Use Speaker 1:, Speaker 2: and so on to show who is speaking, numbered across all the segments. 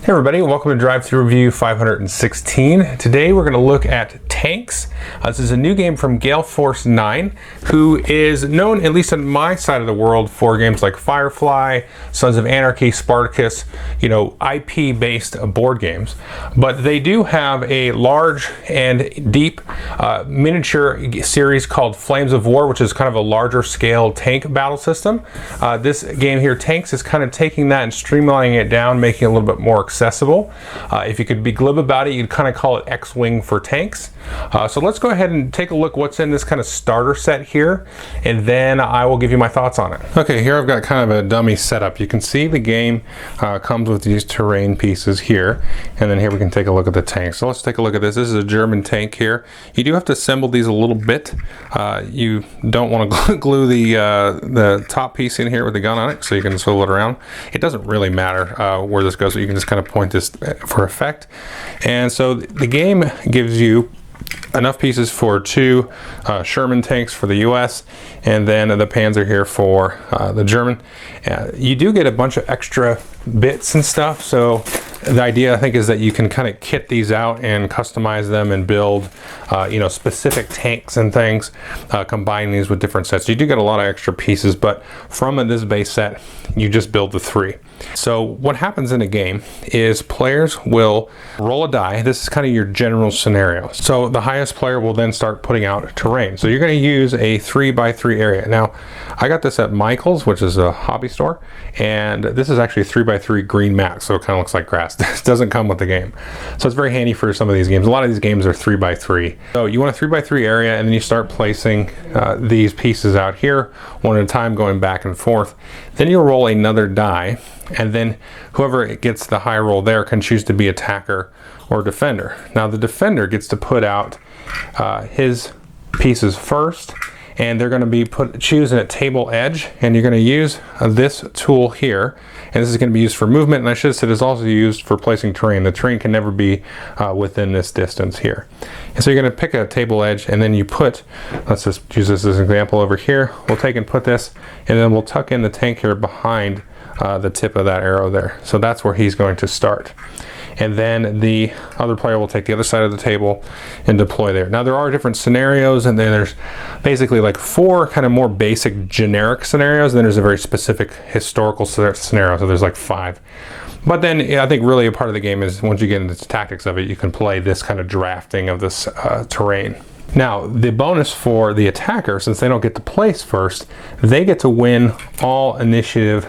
Speaker 1: Hey everybody, welcome to Drive Thru Review 516. Today we're going to look at tanks. This is a new game from Gale Force 9, who is known, at least on my side of the world, for games like Firefly, Sons of Anarchy, Spartacus, IP-based board games. But they do have a large and deep miniature series called Flames of War, which is kind of a larger scale tank battle system. This game here, Tanks, is kind of taking that and streamlining it down, making it a little bit more accessible. If you could be glib about it, you'd kind of call it X-Wing for tanks. So let's go ahead and take a look what's in this kind of starter set here, and then I will give you my thoughts on it. Okay, here I've got kind of a dummy setup. You can see the game comes with these terrain pieces here, and then here we can take a look at the tank. So let's take a look at this. This is a German tank here. You do have to assemble these a little bit. You don't want to glue the top piece in here with the gun on it, so you can swivel it around. It doesn't really matter where this goes, so you can just kind of point this for effect. And so the game gives you enough pieces for two Sherman tanks for the US, and then the Panther here for the German. You do get a bunch of extra bits and stuff, so the idea I think is that you can kind of kit these out and customize them and build specific tanks and things, combine these with different sets. You do get a lot of extra pieces, but from this base set you just build the three. So what happens in a game is players will roll a die. This is kind of your general scenario. So the highest player will then start putting out terrain. So you're going to use a 3x3 area. Now I got this at Michael's, which is a hobby store, and this is actually a 3x3 green mat, so it kind of looks like grass. This doesn't come with the game, so it's very handy for some of these games. A lot of these games are 3x3. So you want a 3x3 area, and then you start placing these pieces out here one at a time, going back and forth. Then you'll roll another die, and then whoever gets the high roll there can choose to be attacker or defender. Now the defender gets to put out his pieces first, and they're going to be choosing a table edge, and you're going to use this tool here, and this is going to be used for movement, and I should have said it's also used for placing terrain. The terrain can never be within this distance here. And so you're going to pick a table edge, and then you put, let's just use this as an example over here. We'll take and put this, and then we'll tuck in the tank here behind the tip of that arrow there. So that's where he's going to start. And then the other player will take the other side of the table and deploy there. Now there are different scenarios, and then there's basically like four kind of more basic generic scenarios, and then there's a very specific historical scenario, so there's like 5. But then I think really a part of the game is once you get into the tactics of it, you can play this kind of drafting of this terrain. Now the bonus for the attacker, since they don't get to place first, they get to win all initiative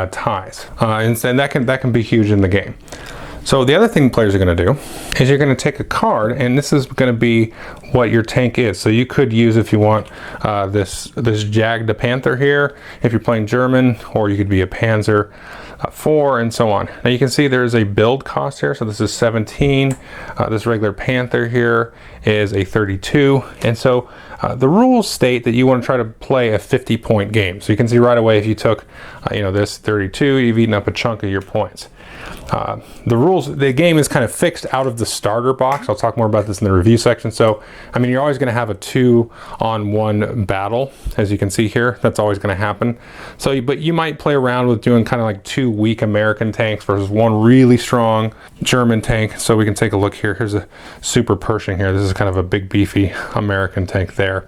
Speaker 1: ties, and that can be huge in the game. So the other thing players are going to do is you're going to take a card, and this is going to be what your tank is. So you could use, if you want, this Jag Panther here if you're playing German, or you could be a Panzer 4 and so on. Now you can see there's a build cost here. So this is 17. This regular Panther here is a 32, and so the rules state that you want to try to play a 50-point game. So you can see right away if you took this 32, you've eaten up a chunk of your points. The game is kind of fixed out of the starter box. I'll talk more about this in the review section. So, I mean, you're always going to have a 2-on-1 battle, as you can see here. That's always going to happen. So, but you might play around with doing kind of like 2 weak American tanks versus 1 really strong German tank. So we can take a look here. Here's a Super Pershing here. This is kind of a big beefy American tank there.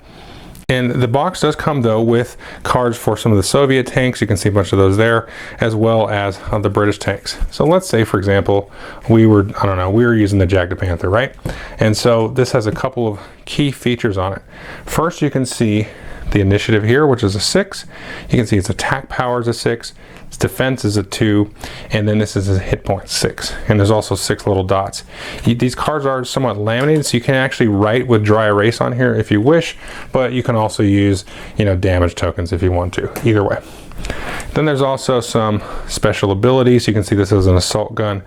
Speaker 1: And the box does come though with cards for some of the Soviet tanks. You can see a bunch of those there, as well as the British tanks. So let's say, for example, we were using the Jag Panther, right? And so this has a couple of key features on it. First, you can see the initiative here, which is a 6. You can see its attack power is a 6. Its defense is a 2, and then this is a hit point 6, and there's also 6 little dots. These cards are somewhat laminated, so you can actually write with dry erase on here if you wish, but you can also use damage tokens if you want to. Either way. Then there's also some special abilities. You can see this is an assault gun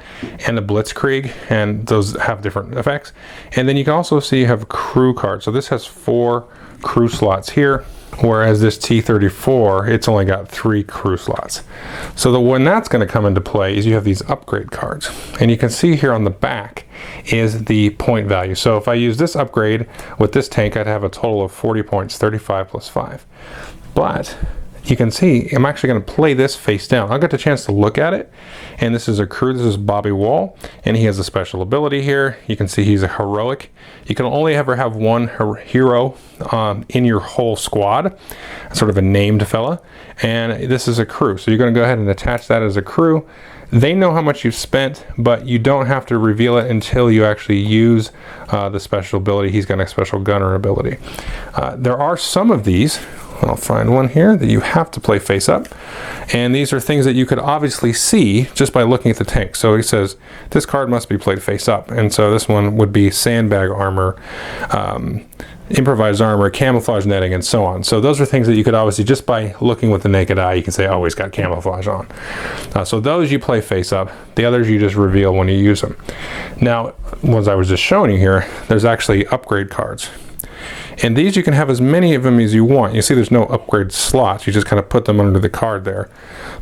Speaker 1: and a blitzkrieg, and those have different effects. And then you can also see you have crew cards. So this has 4 crew slots here, whereas this T-34, it's only got 3 crew slots. So when that's going to come into play is you have these upgrade cards, and you can see here on the back is the point value. So if I use this upgrade with this tank, I'd have a total of 40 points, 35 plus 5. But you can see I'm actually going to play this face down. I'll get the chance to look at it. And this is a crew. This is Bobby Wall, and he has a special ability here. You can see he's a heroic. You can only ever have one hero in your whole squad, sort of a named fella. And this is a crew. So you're going to go ahead and attach that as a crew. They know how much you've spent, but you don't have to reveal it until you actually use the special ability. He's got a special gunner ability. There are some of these. I'll find one here that you have to play face up, and these are things that you could obviously see just by looking at the tank. So he says this card must be played face up, and so this one would be sandbag armor, improvised armor, camouflage netting, and so on. So those are things that you could obviously, just by looking with the naked eye, you can say, oh, he's got camouflage on. So those you play face up. The others you just reveal when you use them. Now, ones I was just showing you here, there's actually upgrade cards. And these you can have as many of them as you want. You see there's no upgrade slots. You just kind of put them under the card there.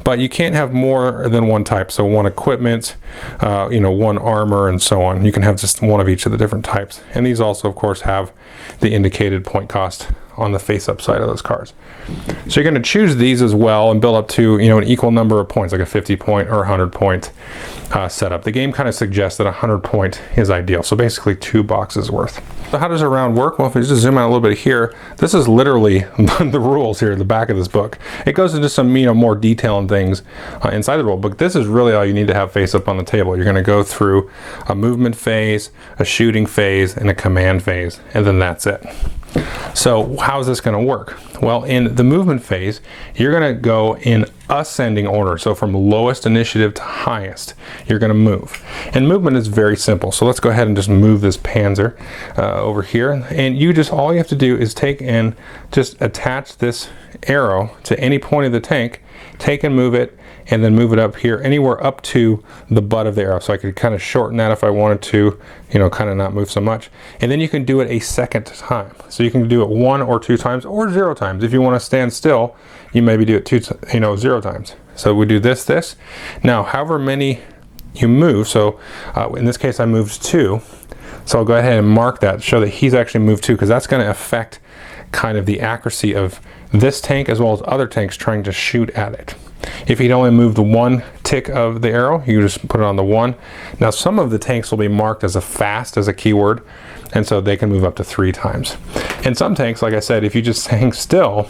Speaker 1: But you can't have more than one type. So one equipment, one armor, and so on. You can have just one of each of the different types. And these also, of course, have the indicated point cost on the face-up side of those cards. So you're going to choose these as well and build up to an equal number of points, like a 50-point or 100-point setup. The game kind of suggests that 100-point is ideal. So basically 2 boxes worth. So how does a round work? Well, if we just zoom out a little bit here, this is literally the rules here at the back of this book. It goes into some more detail and things inside the rule book. This is really all you need to have face up on the table. You're going to go through a movement phase, a shooting phase, and a command phase, and then that's it. So how's this going to work? Well, in the movement phase, you're going to go in ascending order. So from lowest initiative to highest, you're going to move. And movement is very simple. So let's go ahead and just move this Panther over here. And all you have to do is take and just attach this arrow to any point of the tank, take and move it, and then move it up here anywhere up to the butt of the arrow. So I could kind of shorten that if I wanted to, kind of not move so much. And then you can do it a second time. So you can do it 1 or 2 times or 0 times. If you want to stand still, you maybe do it 0 times. So we do this. Now, however many you move, so in this case I moved 2. So I'll go ahead and mark that, show that he's actually moved 2, because that's going to affect kind of the accuracy of this tank as well as other tanks trying to shoot at it. If he'd only moved 1 tick of the arrow, you just put it on the 1. Now some of the tanks will be marked as a fast as a keyword, and so they can move up to 3 times. And some tanks, like I said, if you just hang still,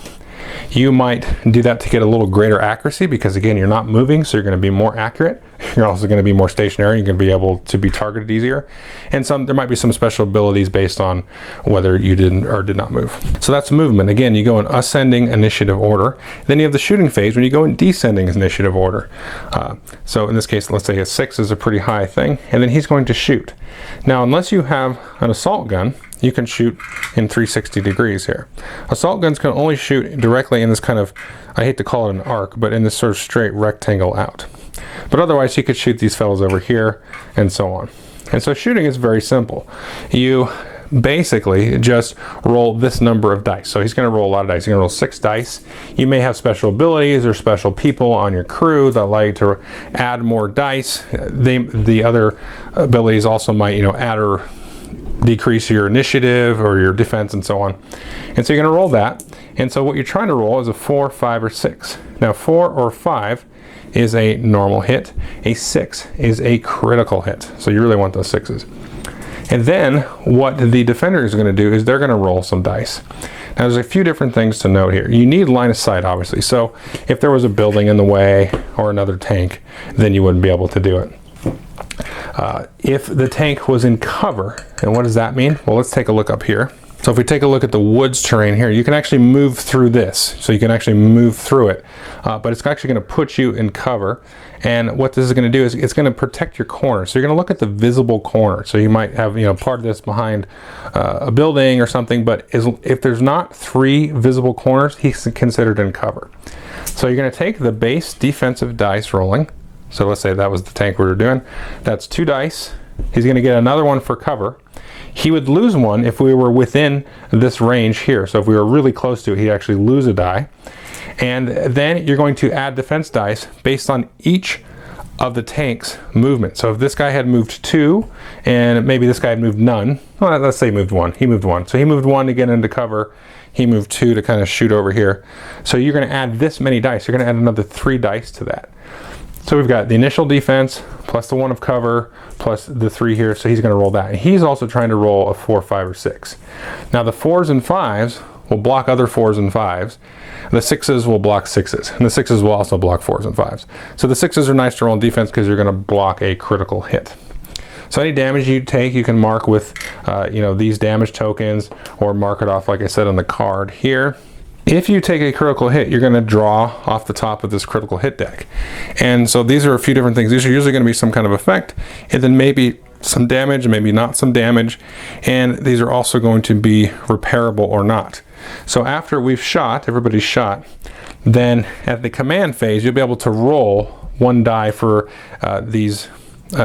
Speaker 1: you might do that to get a little greater accuracy, because again, you're not moving, so you're going to be more accurate. You're also going to be more stationary. You're going to be able to be targeted easier. And there might be some special abilities based on whether you didn't or did not move. So that's movement. Again, you go in ascending initiative order. Then you have the shooting phase when you go in descending initiative order. So in this case, let's say a 6 is a pretty high thing, and then he's going to shoot. Now, unless you have an assault gun, you can shoot in 360 degrees here. Assault guns can only shoot directly in this kind of, I hate to call it an arc, but in this sort of straight rectangle out. But otherwise you could shoot these fellows over here and so on. And so shooting is very simple. You basically just roll this number of dice. So he's going to roll a lot of dice. He's going to roll 6 dice. You may have special abilities or special people on your crew that allow you to add more dice. The other abilities also might, add or decrease your initiative or your defense and so on. And so you're going to roll that. And so what you're trying to roll is a 4, 5, or 6. Now 4 or 5 is a normal hit. A 6 is a critical hit. So you really want those 6s. And then what the defender is going to do is they're going to roll some dice. Now there's a few different things to note here. You need line of sight, obviously. So if there was a building in the way or another tank, then you wouldn't be able to do it. If the tank was in cover, and what does that mean? Well, let's take a look up here. So if we take a look at the woods terrain here, you can actually move through this. So you can actually move through it, but it's actually going to put you in cover. And what this is going to do is it's going to protect your corner. So you're going to look at the visible corner. So you might have part of this behind a building or something, but if there's not 3 visible corners, he's considered in cover. So you're going to take the base defensive dice rolling. So let's say that was the tank we were doing. That's 2 dice. He's going to get another one for cover. He would lose 1 if we were within this range here. So if we were really close to it, he'd actually lose a die. And then you're going to add defense dice based on each of the tank's movement. So if this guy had moved 2 and maybe this guy had moved none, well, let's say moved 1. He moved 1. So he moved 1 to get into cover. he moved 2 to kind of shoot over here. So you're going to add this many dice. You're going to add another 3 dice to that. So we've got the initial defense plus the 1 of cover plus the 3 here. So he's going to roll that. And he's also trying to roll a 4, 5, or 6. Now the 4s and 5s will block other 4s and 5s. The 6s will block 6s. And the 6s will also block 4s and 5s. So the 6s are nice to roll in defense because you're going to block a critical hit. So any damage you take, you can mark with these damage tokens, or mark it off like I said on the card here. If you take a critical hit, you're going to draw off the top of this critical hit deck. And so these are a few different things. These are usually going to be some kind of effect, and then maybe some damage, maybe not some damage. And these are also going to be repairable or not. So after we've shot, everybody's shot, then at the command phase, you'll be able to roll 1 die for these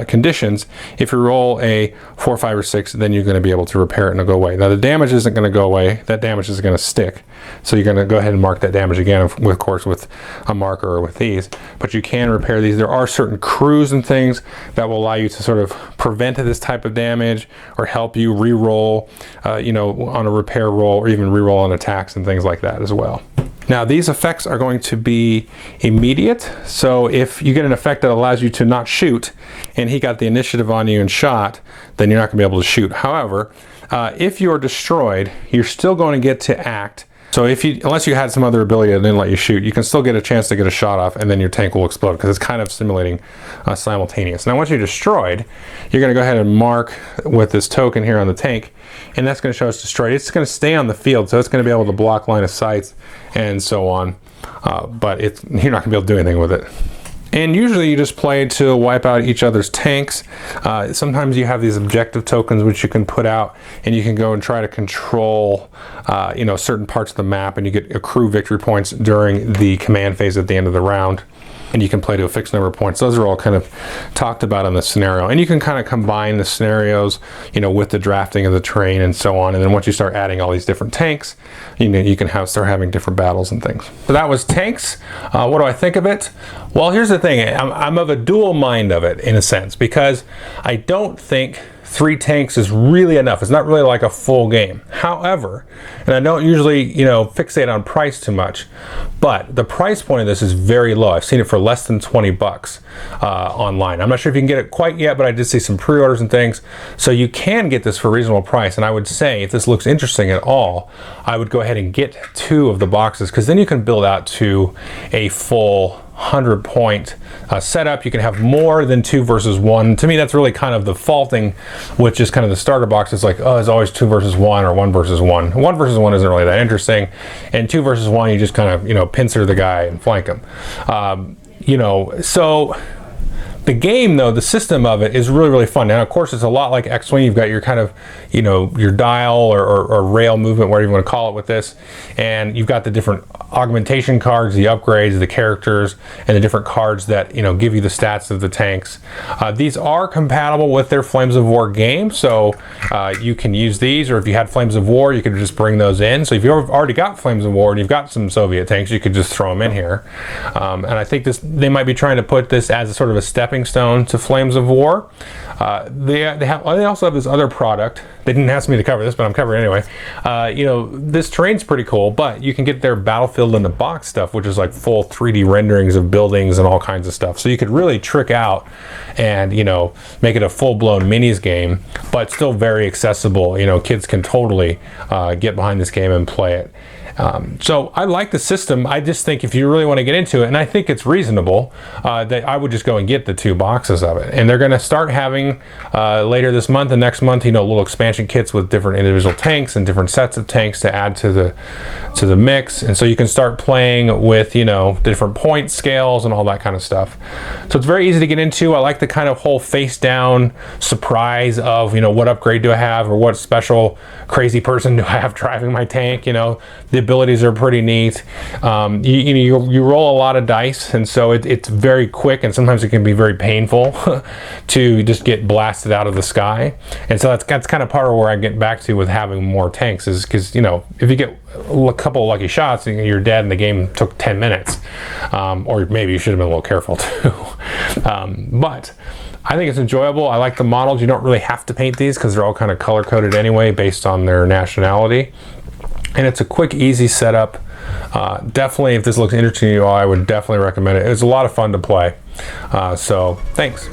Speaker 1: conditions. If you roll a 4, 5, or 6, then you're going to be able to repair it and it'll go away. Now the damage isn't going to go away. That damage is going to stick. So you're going to go ahead and mark that damage again, of course, with a marker or with these. But you can repair these. There are certain crews and things that will allow you to sort of prevent this type of damage or help you re-roll, on a repair roll, or even re-roll on attacks and things like that as well. Now these effects are going to be immediate, so if you get an effect that allows you to not shoot, and he got the initiative on you and shot, then you're not going to be able to shoot. However, if you're destroyed, you're still going to get to act. So unless you had some other ability that didn't let you shoot, you can still get a chance to get a shot off, and then your tank will explode because it's kind of simulating simultaneous. Now once you're destroyed, you're going to go ahead and mark with this token here on the tank, and that's going to show us destroyed. It's going to stay on the field, so it's going to be able to block line of sight and so on, but you're not going to be able to do anything with it. And usually you just play to wipe out each other's tanks. Sometimes you have these objective tokens which you can put out, and you can go and try to control certain parts of the map, and you get accrue victory points during the command phase at the end of the round. And you can play to a fixed number of points. Those are all kind of talked about in the scenario. And you can kind of combine the scenarios, with the drafting of the terrain and so on. And then once you start adding all these different tanks, you can start having different battles and things. So that was tanks. What do I think of it? Well, here's the thing. I'm of a dual mind of it, in a sense, because I don't think 3 tanks is really enough. It's not really like a full game. However, and I don't usually, fixate on price too much, but the price point of this is very low. I've seen it for less than 20 bucks online. I'm not sure if you can get it quite yet, but I did see some pre-orders and things. So you can get this for a reasonable price. And I would say, if this looks interesting at all, I would go ahead and get 2 of the boxes, because then you can build out to a full 100-point setup. You can have more than 2 versus 1. To me, that's really kind of the faulting with just kind of the starter box. It's like, oh, it's always 2 versus 1 or 1 versus 1. 1 versus 1 isn't really that interesting. And 2 versus 1, you just kind of, pincer the guy and flank him. So the game, though, the system of it is really, really fun. Now, of course, it's a lot like X-Wing. You've got your kind of, your dial or rail movement, whatever you want to call it with this. And you've got the different augmentation cards, the upgrades, the characters, and the different cards that, give you the stats of the tanks. These are compatible with their Flames of War game, so you can use these, or if you had Flames of War, you could just bring those in. So if you've already got Flames of War and you've got some Soviet tanks, you could just throw them in here. And I think they might be trying to put this as a sort of a stepping stone to Flames of War. They also have this other product. They didn't ask me to cover this, but I'm covering it anyway. This terrain's pretty cool, but you can get their Battlefield in the Box stuff, which is like full 3D renderings of buildings and all kinds of stuff. So you could really trick out and, make it a full-blown minis game, but still very accessible. Kids can totally get behind this game and play it. So I like the system. I just think if you really want to get into it, and I think it's reasonable, that I would just go and get the 2 boxes of it. And they're going to start having later this month and next month, little expansion kits with different individual tanks and different sets of tanks to add to the mix. And so you can start playing with different point scales and all that kind of stuff. So it's very easy to get into. I like the kind of whole face down surprise of what upgrade do I have, or what special crazy person do I have driving my tank. The abilities are pretty neat. You roll a lot of dice, and so it's very quick, and sometimes it can be very painful to just get blasted out of the sky. And so that's kind of part of where I get back to with having more tanks, is because if you get a couple of lucky shots and you're dead and the game took 10 minutes, or maybe you should have been a little careful too. But I think it's enjoyable. I like the models. You don't really have to paint these because they're all kind of color coded anyway based on their nationality. and it's a quick, easy setup. Definitely, if this looks interesting to you all, I would definitely recommend it. It was a lot of fun to play. So thanks.